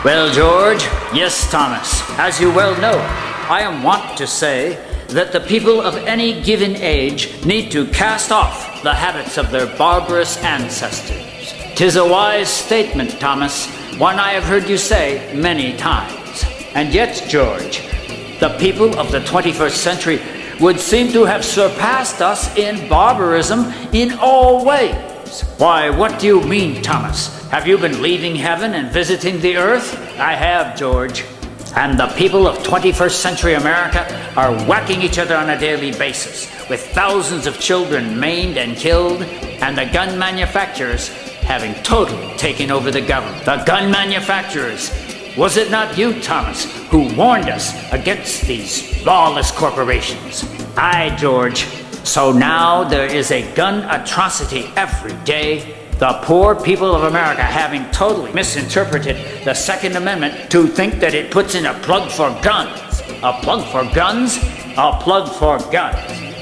Well, George, yes, Thomas, as you well know, I am wont to say that the people of any given age need to cast off the habits of their barbarous ancestors. 'Tis a wise statement, Thomas, one I have heard you say many times. And yet, George, the people of the 21st century would seem to have surpassed us in barbarism in all ways. Why, what do you mean, Thomas? Have you been leaving heaven and visiting the earth? I have, George. And the people of 21st century America are whacking each other on a daily basis, with thousands of children maimed and killed, and the gun manufacturers having totally taken over the government. The gun manufacturers. Was it not you, Thomas, who warned us against these lawless corporations? Aye, George. So now there is a gun atrocity every day. The poor people of America having totally misinterpreted the Second Amendment to think that it puts in a plug for guns. A plug for guns? A plug for guns.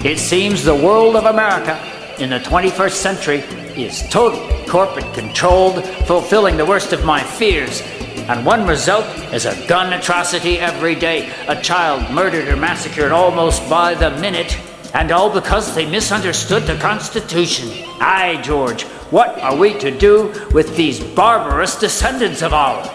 It seems the world of America in the 21st century is totally corporate controlled, fulfilling the worst of my fears. And one result is a gun atrocity every day, a child murdered or massacred almost by the minute, and all because they misunderstood the Constitution. Aye, George, what are we to do with these barbarous descendants of ours?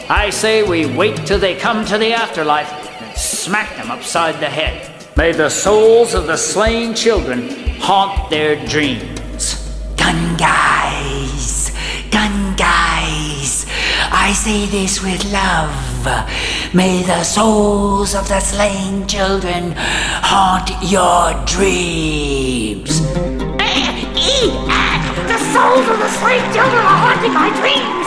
I say we wait till they come to the afterlife and smack them upside the head. May the souls of the slain children haunt their dreams. Gun guys, I say this with love. May the souls of the slain children haunt your dreams. The souls of the slain children are haunting my dreams.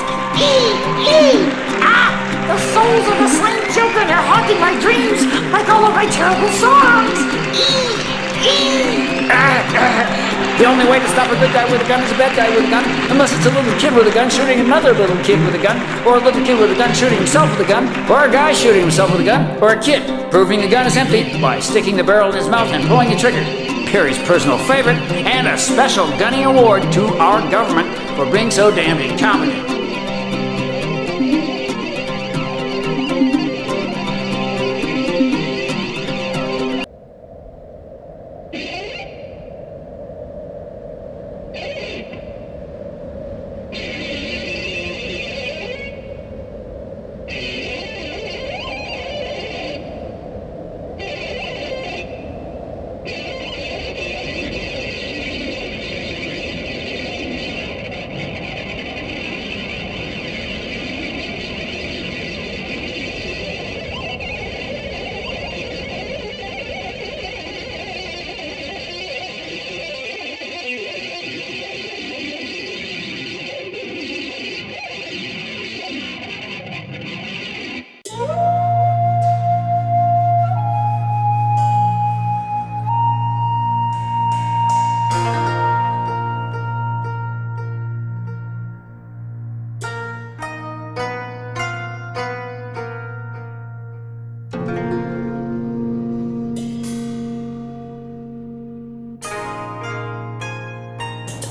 The souls of the slain children are haunting my dreams like all of my terrible songs. The only way to stop a good guy with a gun is a bad guy with a gun, unless it's a little kid with a gun shooting another little kid with a gun, or a little kid with a gun shooting himself with a gun, or a guy shooting himself with a gun, or a kid proving the gun is empty by sticking the barrel in his mouth and pulling the trigger. Perry's personal favorite, and a special Gunny Award to our government for being so damned incompetent.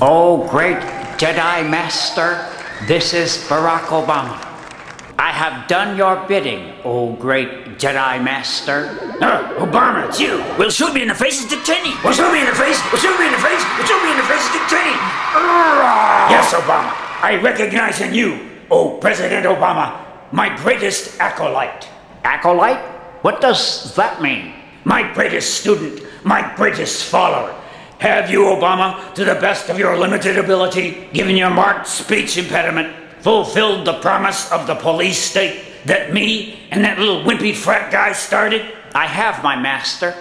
Oh, great Jedi Master, this is Barack Obama. I have done your bidding, oh great Jedi Master. Obama, it's you. Well, shoot me in the face, Dick Cheney. Well, shoot me in the face. Well, shoot me in the face. Well, shoot me in the face, Dick Cheney. Yes, Obama, I recognize in you, oh President Obama, my greatest acolyte. Acolyte? What does that mean? My greatest student, my greatest follower. Have you, Obama, to the best of your limited ability, given your marked speech impediment, fulfilled the promise of the police state that me and that little wimpy frat guy started? I have, my master.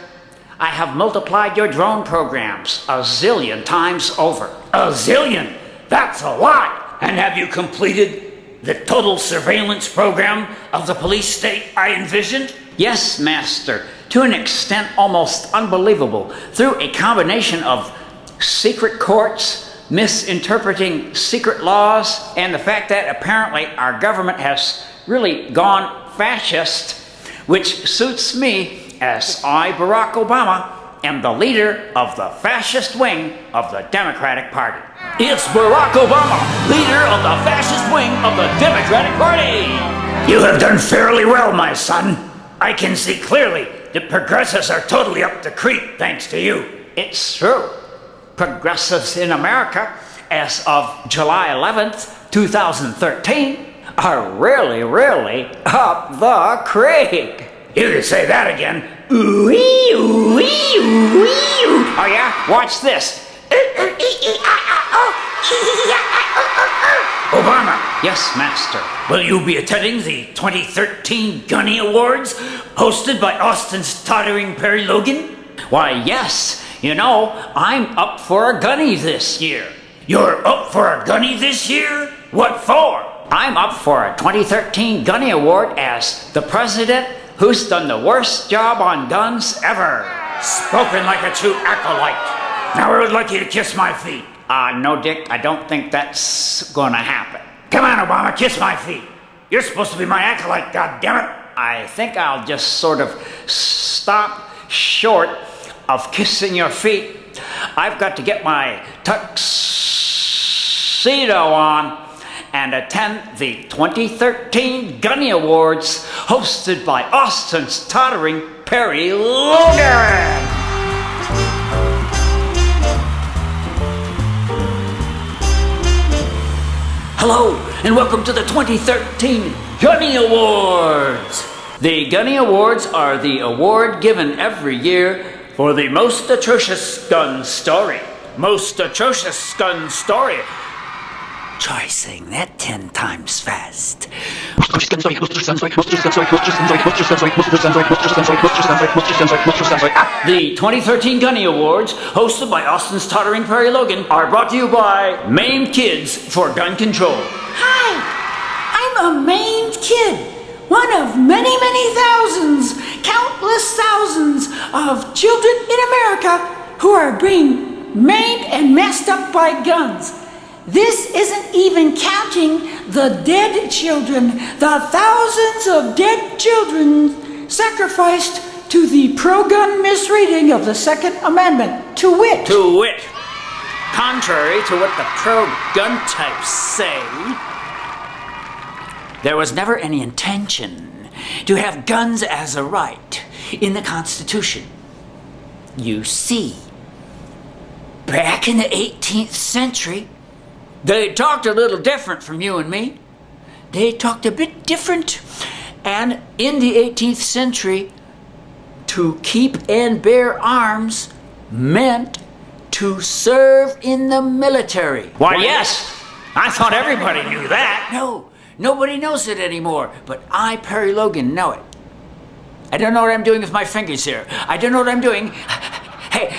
I have multiplied your drone programs a zillion times over. A zillion? That's a lot! And have you completed the total surveillance program of the police state I envisioned? Yes, master. To an extent almost unbelievable, through a combination of secret courts, misinterpreting secret laws, and the fact that apparently our government has really gone fascist, which suits me as I, Barack Obama, am the leader of the fascist wing of the Democratic Party. It's Barack Obama, leader of the fascist wing of the Democratic Party! You have done fairly well, my son. I can see clearly that progressives are totally up the creek thanks to you. It's true. Progressives in America, as of July 11th, 2013, are really, really up the creek. You can say that again. Ooh-wee, ooh-wee, ooh-wee, ooh. Oh yeah? Watch this. Obama, Yes, master. will you be attending the 2013 Gunny Awards hosted by Austin's tottering Perry Logan? Why, yes. You know, I'm up for a Gunny this year. You're up for a Gunny this year? What for? I'm up for a 2013 Gunny Award as the president who's done the worst job on guns ever. Spoken like a true acolyte. Now I would like you to kiss my feet. No, Dick, I don't think that's gonna happen. Come on, Obama, kiss my feet. You're supposed to be my acolyte, goddammit. I think I'll just sort of stop short of kissing your feet. I've got to get my tuxedo on and attend the 2013 Gunny Awards hosted by Austin's tottering Perry Logan. Hello, and welcome to the 2013 Gunny Awards. The Gunny Awards are the award given every year for the most atrocious gun story. Most atrocious gun story. Try saying that 10 times fast. The 2013 Gunny Awards, hosted by Austin's tottering Perry Logan, are brought to you by Maimed Kids for Gun Control. Hi, I'm a maimed kid. One of many, many thousands, countless thousands of children in America who are being maimed and messed up by guns. This isn't even counting the dead children, the thousands of dead children sacrificed to the pro-gun misreading of the Second Amendment, to wit. To wit, contrary to what the pro-gun types say, there was never any intention to have guns as a right in the Constitution. You see, back in the 18th century, they talked a little different from you and me. They talked a bit different. And in the 18th century, to keep and bear arms meant to serve in the military. Why, yes. I thought everybody knew that. No, nobody knows it anymore, but I, Perry Logan, know it. I don't know what I'm doing with my fingers here. I don't know what I'm doing. Hey,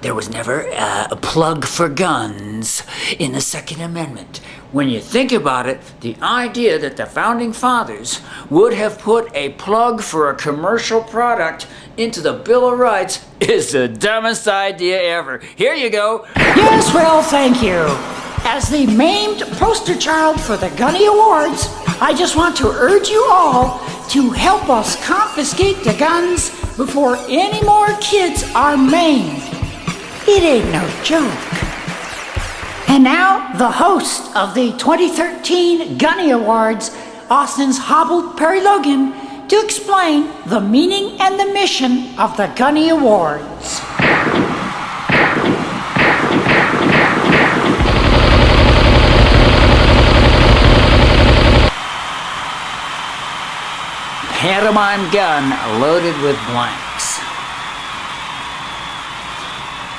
there was never a plug for guns in the Second Amendment. When you think about it, the idea that the Founding Fathers would have put a plug for a commercial product into the Bill of Rights is the dumbest idea ever. Here you go. Yes, well, thank you. As the maimed poster child for the Gunny Awards, I just want to urge you all to help us confiscate the guns before any more kids are maimed. It ain't no joke. And now, the host of the 2013 Gunny Awards, Austin's hobbled Perry Logan, to explain the meaning and the mission of the Gunny Awards. Pantomime gun loaded with blanks.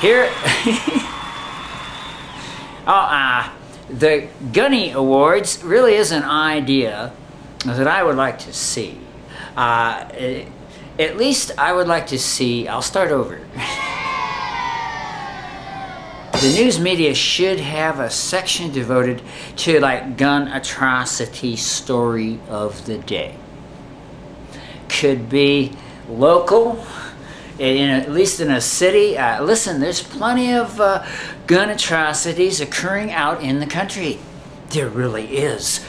Here, the Gunny Awards really is an idea that I would like to see. At least I would like to see, I'll start over. The news media should have a section devoted to like gun atrocity story of the day. Could be local, at least in a city. Listen, there's plenty of gun atrocities occurring out in the country. There really is.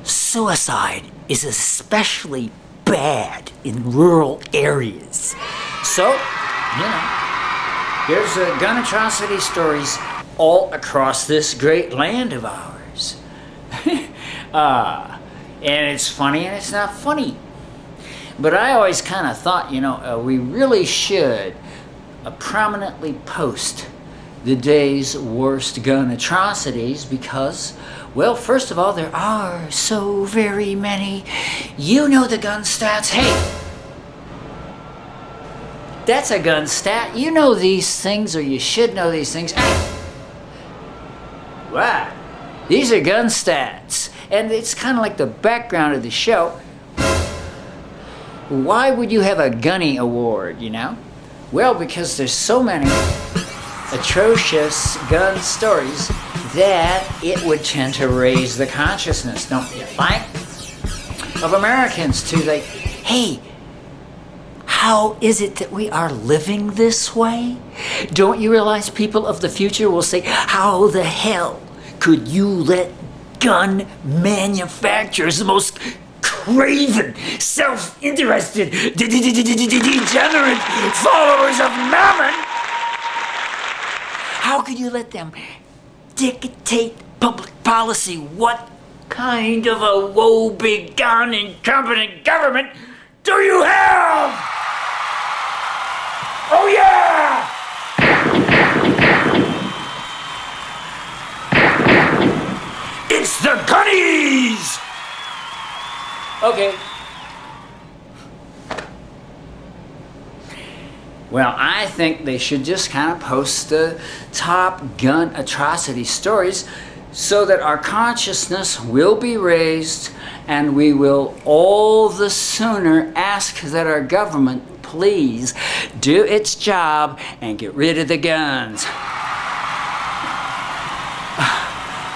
Suicide is especially bad in rural areas. So, there's gun atrocity stories all across this great land of ours. And it's funny and it's not funny. But I always kind of thought, we really should prominently post the day's worst gun atrocities because, well, first of all, there are so very many. You know the gun stats. Hey, that's a gun stat. You know these things, or you should know these things. Wow, these are gun stats. And it's kind of like the background of the show. Why would you have a Gunny Award, Well, because there's so many atrocious gun stories that it would tend to raise the consciousness, don't you think? Of Americans to like, hey, how is it that we are living this way? Don't you realize people of the future will say, how the hell could you let gun manufacturers, the most craven, self-interested, degenerate followers of Mammon, how could you let them dictate public policy? What kind of a woe-begone incompetent government do you have? Oh yeah! It's the Gunnies! Okay. Well, I think they should just kind of post the top gun atrocity stories so that our consciousness will be raised and we will all the sooner ask that our government please do its job and get rid of the guns.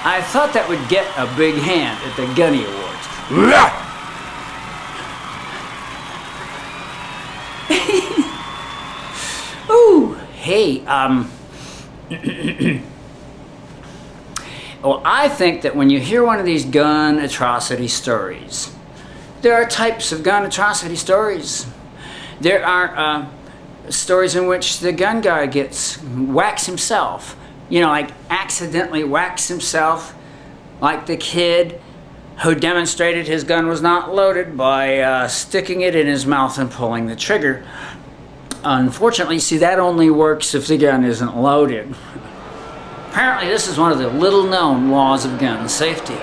I thought that would get a big hand at the Gunny Awards. Ooh, hey, well, I think that when you hear one of these gun atrocity stories, there are types of gun atrocity stories. There are stories in which the gun guy whacks himself. Like accidentally whacks himself, like the kid who demonstrated his gun was not loaded by sticking it in his mouth and pulling the trigger. Unfortunately, see, that only works if the gun isn't loaded. Apparently, this is one of the little-known laws of gun safety.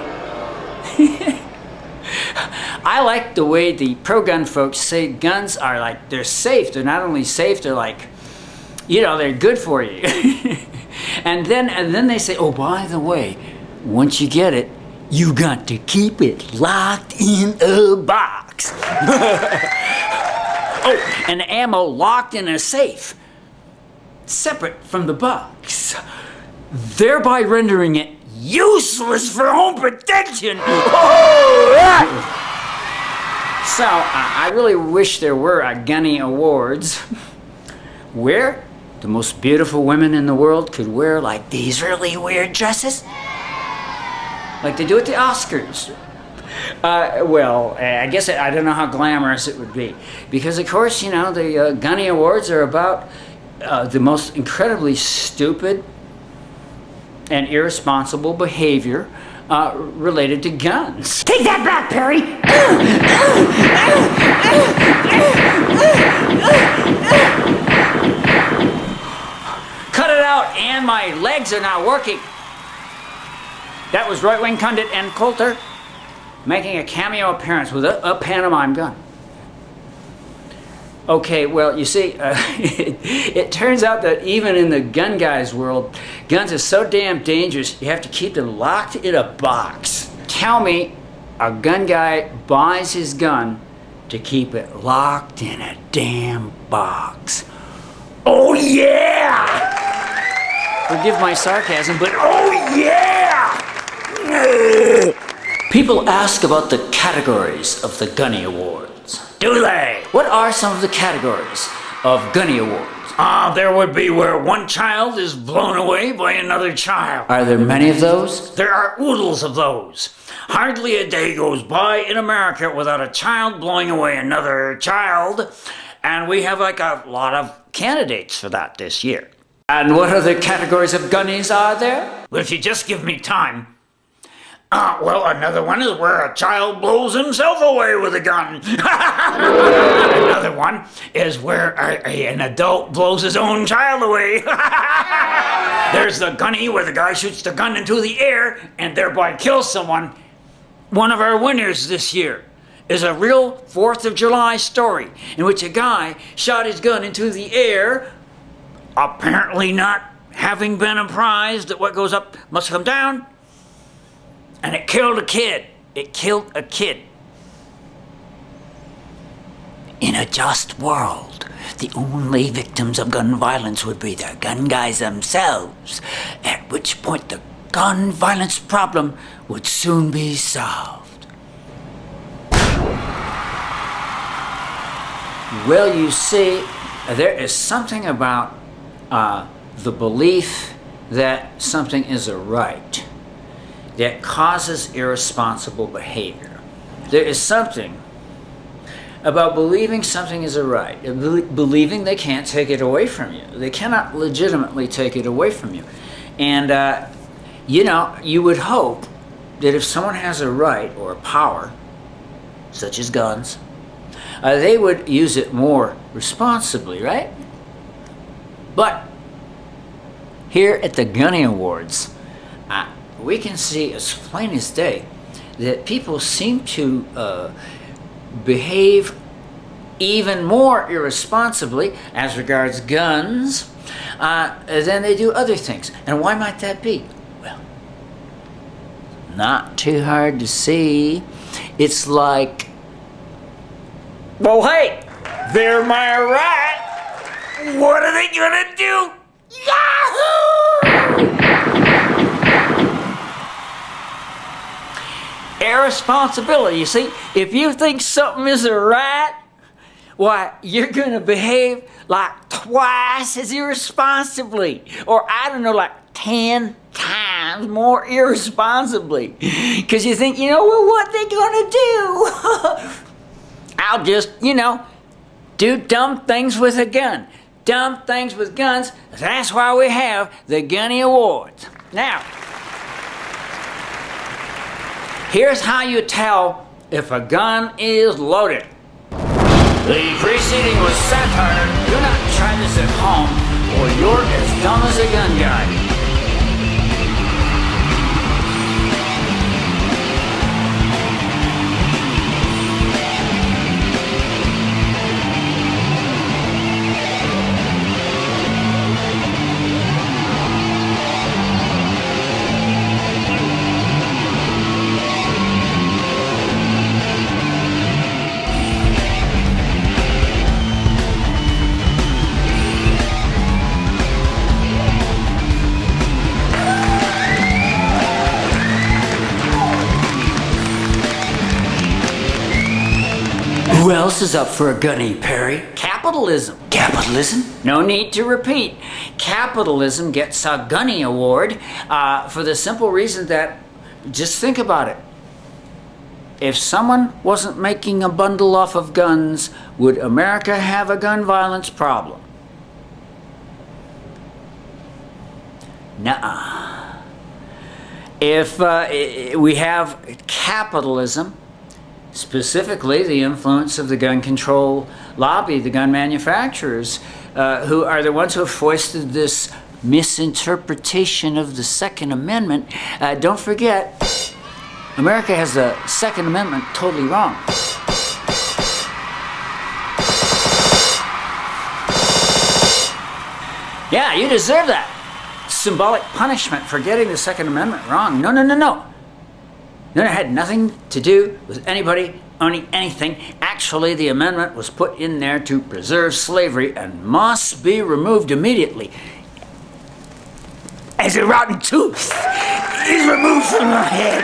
I like the way the pro-gun folks say guns are they're safe. They're not only safe, they're they're good for you. And then they say, oh, by the way, once you get it, you got to keep it locked in a box. Oh, and the ammo locked in a safe, separate from the box, thereby rendering it useless for home protection. So, I really wish there were a Gunny Awards where the most beautiful women in the world could wear these really weird dresses, like they do at the Oscars. Well, I guess I don't know how glamorous it would be, because of course, the Gunny Awards are about the most incredibly stupid and irresponsible behavior related to guns. Take that back, Perry! Cut it out, and my legs are not working. That was right-wing pundit Ann Coulter making a cameo appearance with a pantomime gun. Okay, well, you see, it turns out that even in the gun guy's world, guns are so damn dangerous, you have to keep them locked in a box. Tell me, a gun guy buys his gun to keep it locked in a damn box. Oh, yeah! Forgive my sarcasm, but oh, yeah! People ask about the categories of the Gunny Awards. Do they? What are some of the categories of Gunny Awards? There would be where one child is blown away by another child. Are there many of those? There are oodles of those. Hardly a day goes by in America without a child blowing away another child. And we have a lot of candidates for that this year. And what other categories of Gunnies are there? Well, if you just give me time, Well, another one is where a child blows himself away with a gun. Another one is where an adult blows his own child away. There's the gunny where the guy shoots the gun into the air and thereby kills someone. One of our winners this year is a real 4th of July story in which a guy shot his gun into the air, apparently not having been apprised that what goes up must come down, and it killed a kid. It killed a kid. In a just world, the only victims of gun violence would be the gun guys themselves, at which point the gun violence problem would soon be solved. Well, you see, there is something about the belief that something is a right that causes irresponsible behavior. There is something about believing something is a right, believing they can't take it away from you. They cannot legitimately take it away from you. And, you would hope that if someone has a right or a power, such as guns, they would use it more responsibly, right? But here at the Gunny Awards, we can see as plain as day that people seem to behave even more irresponsibly as regards guns than they do other things. And why might that be? Well, not too hard to see. It's like, well, hey, they're my right. What are they gonna do? Yahoo! Irresponsibility, you see. If you think something is a right, why, you're gonna behave like twice as irresponsibly, or I don't know, like 10 times more irresponsibly. Because you think, well, what they gonna do? I'll just, do dumb things with a gun. Dumb things with guns. That's why we have the Gunny Awards. Now, here's how you tell if a gun is loaded. The preceding was satire. Do not try this at home, or you're as dumb as a gun guy. Who else is up for a gunny, Perry? Capitalism. Capitalism? No need to repeat. Capitalism gets a Gunny Award for the simple reason that, just think about it. If someone wasn't making a bundle off of guns, would America have a gun violence problem? Nuh-uh. If we have capitalism, specifically the influence of the gun control lobby, the gun manufacturers, who are the ones who have foisted this misinterpretation of the Second Amendment. Don't forget, America has the Second Amendment totally wrong. Yeah, you deserve that. Symbolic punishment for getting the Second Amendment wrong. No. No, it had nothing to do with anybody owning anything. Actually, the amendment was put in there to preserve slavery and must be removed immediately. As a rotten tooth is removed from the head.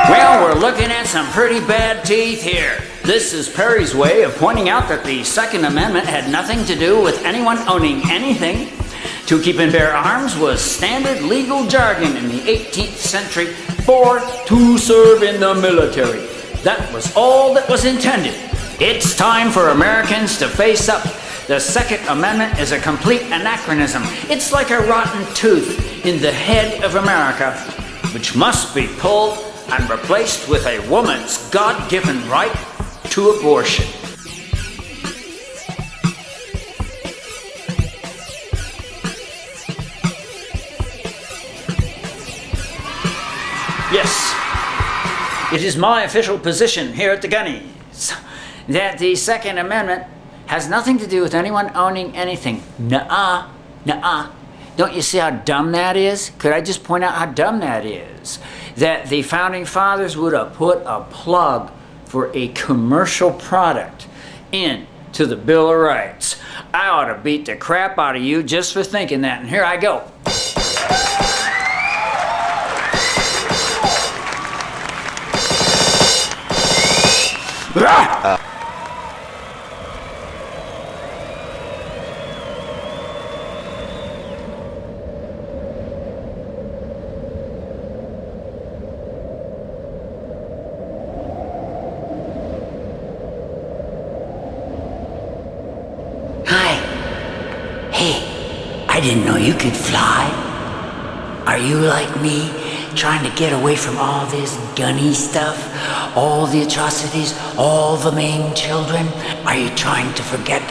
Well, we're looking at some pretty bad teeth here. This is Perry's way of pointing out that the Second Amendment had nothing to do with anyone owning anything. To keep and bear arms was standard legal jargon in the 18th century for to serve in the military. That was all that was intended. It's time for Americans to face up. The Second Amendment is a complete anachronism. It's like a rotten tooth. in the head of America, which must be pulled and replaced with a woman's God-given right to abortion. Yes, it is my official position here at the Gunnies that the Second Amendment has nothing to do with anyone owning anything. Nuh-uh, nuh-uh. Don't you see how dumb that is? Could I just point out how dumb that is? That the Founding Fathers would have put a plug for a commercial product into the Bill of Rights. I ought to beat the crap out of you just for thinking that, and here I go. Hi. Hey, I didn't know you could fly. Are you like me, trying to get away from all this gunny stuff? All the atrocities, all the maimed children? Are you trying to forget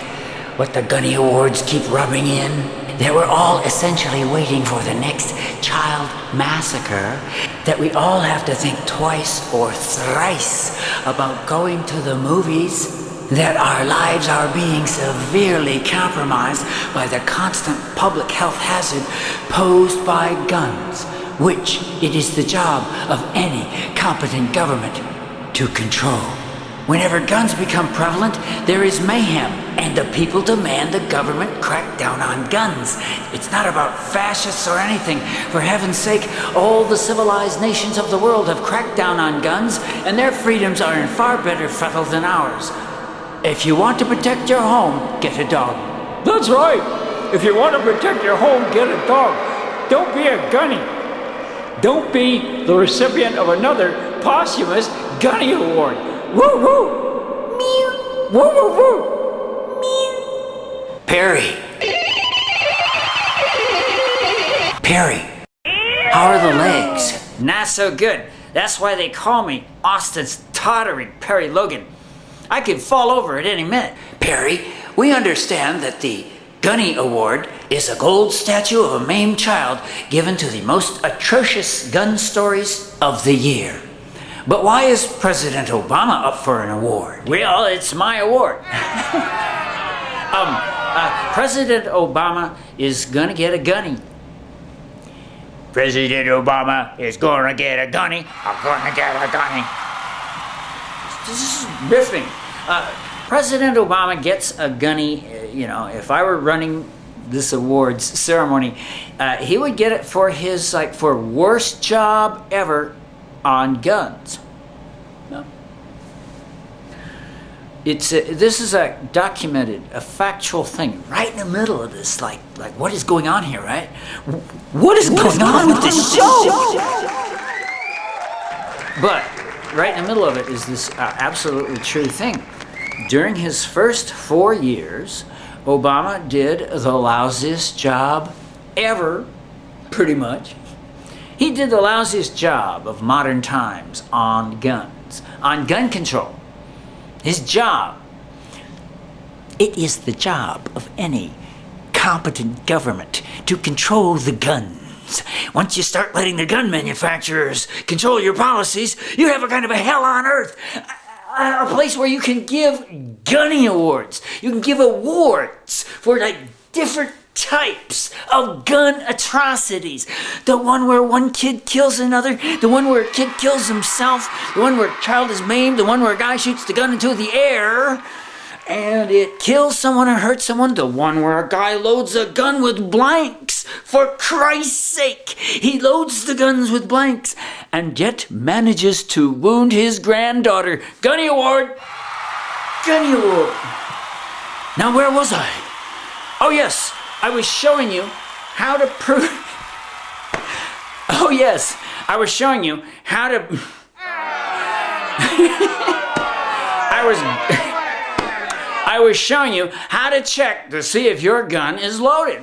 what the Gunny Awards keep rubbing in? That we're all essentially waiting for the next child massacre? That we all have to think twice or thrice about going to the movies? That our lives are being severely compromised by the constant public health hazard posed by guns, which it is the job of any competent government to control. Whenever guns become prevalent, there is mayhem, and the people demand the government crack down on guns. It's not about fascists or anything. For heaven's sake, all the civilized nations of the world have cracked down on guns, and their freedoms are in far better fettle than ours. If you want to protect your home, get a dog. That's right. If you want to protect your home, get a dog. Don't be a gunny. Don't be the recipient of another posthumous Gunny Award. Woo woo! Meow! Woo woo woo! Meow! Perry. Perry, how are the legs? Not so good. That's why they call me Austin's tottering Perry Logan. I could fall over at any minute. Perry, we understand that the Gunny Award is a gold statue of a maimed child given to the most atrocious gun stories of the year. But why is President Obama up for an award? Well, it's my award. President Obama is gonna get a gunny. President Obama is gonna get a gunny. I'm gonna get a gunny. This is riffing. President Obama gets a gunny. If I were running this awards ceremony, he would get it for his for worst job ever on guns. No. This is a documented, a factual thing right in the middle of this. Like what is going on here, right? What is going on with this show? But right in the middle of it is this absolutely true thing. During his first 4 years, Obama did the lousiest job ever, pretty much. He did the lousiest job of modern times on guns, on gun control. His job. It is the job of any competent government to control the guns. Once you start letting the gun manufacturers control your policies, you have a kind of a hell on earth. A place where you can give Gunny Awards. You can give awards for different types of gun atrocities. The one where one kid kills another, the one where a kid kills himself, the one where a child is maimed, the one where a guy shoots the gun into the air and it kills someone or hurts someone, the one where a guy loads a gun with blanks. For Christ's sake, he loads the guns with blanks and yet manages to wound his granddaughter. Gunny Award! Gunny Award! Now where was I? Oh yes, I was showing you how to prove... Oh yes, I was showing you how to... I was showing you how to check to see if your gun is loaded.